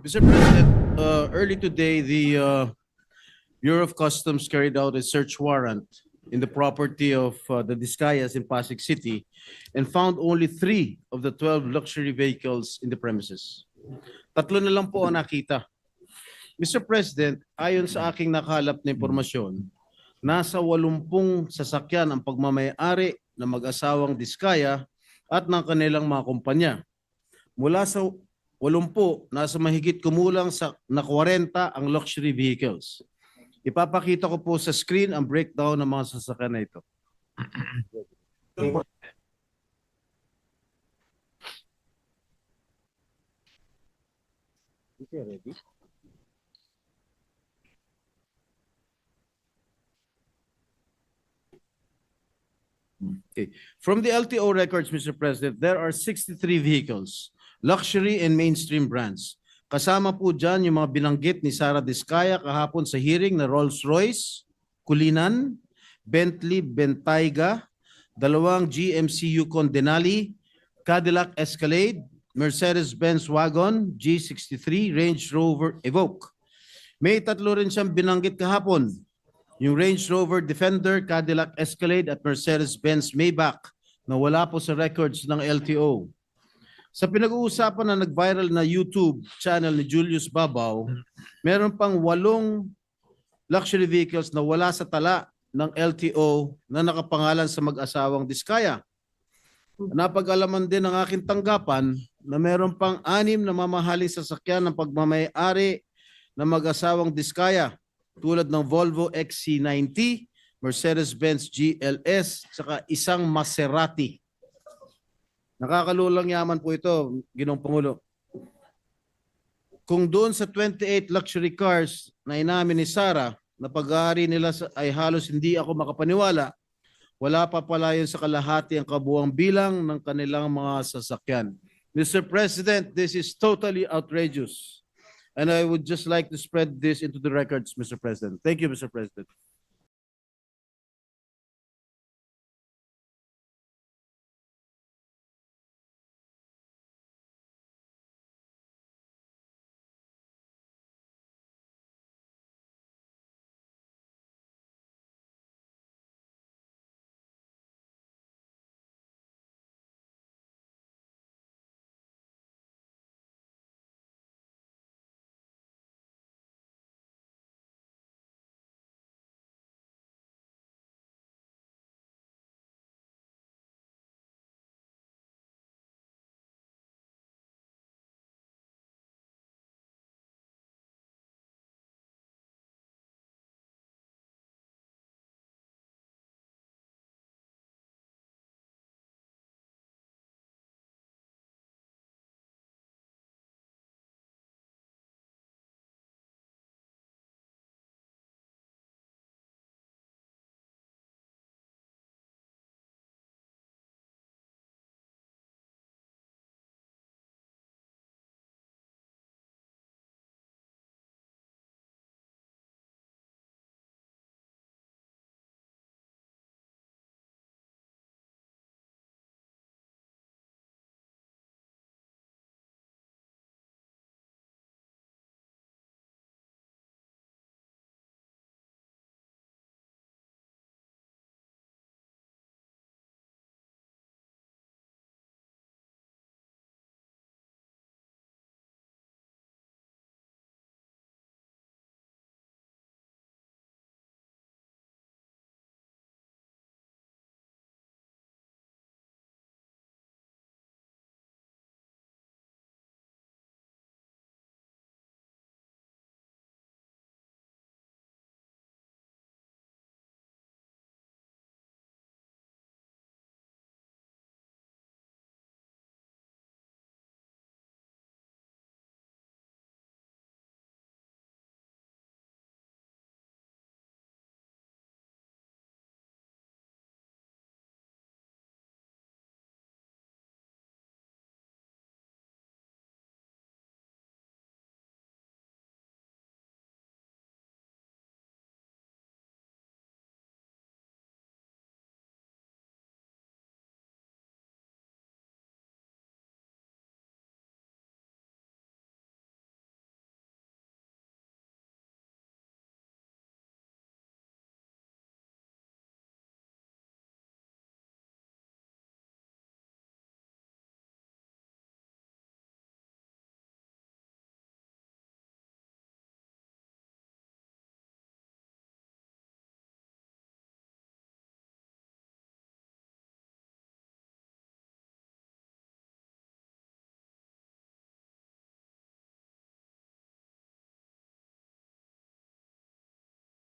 Mr. President, early today, the Bureau of Customs carried out a search warrant in the property of the Discayas in Pasig City and found only 3 of the 12 luxury vehicles in the premises. Tatlo na lang po ang nakita. Mr. President, ayon sa aking nakalap na impormasyon, nasa 80 sasakyan ang pagmamayari ng mag-asawang Discaya at ng kanilang mga kumpanya. Mula sa 80, nasa mahigit kumulang sa na 40 ang luxury vehicles. Ipapakita ko po sa screen ang breakdown ng mga sasakyan na ito. Ready? Okay. From the LTO records, Mr. President, there are 63 vehicles, luxury and mainstream brands. Kasama po dyan yung mga binanggit ni Sara Discaya kahapon sa hearing na Rolls-Royce, Kulinan, Bentley Bentayga, 2 GMC Yukon Denali, Cadillac Escalade, Mercedes-Benz Wagon, G63, Range Rover Evoque. May 3 rin siyang binanggit kahapon, yung Range Rover Defender, Cadillac Escalade at Mercedes-Benz Maybach na wala po sa records ng LTO. Sa pinag-uusapan na nag-viral na YouTube channel ni Julius Babaw, meron pang 8 luxury vehicles na wala sa tala ng LTO na nakapangalan sa mag-asawang Discaya. Napag-alaman din ng aking tanggapan na meron pang 6 na mamahaling sasakyan ng pagmamayari ng mag-asawang Discaya tulad ng Volvo XC90, Mercedes-Benz GLS, saka isang Maserati. Nakakalulang yaman po ito, Ginoong Pangulo. Kung doon sa 28 luxury cars na inamin ni Sara, na pag-aari nila ay halos hindi ako makapaniwala, wala pa pala yun sa kalahati ang kabuang bilang ng kanilang mga sasakyan. Mr. President, this is totally outrageous. And I would just like to spread this into the records, Mr. President. Thank you, Mr. President.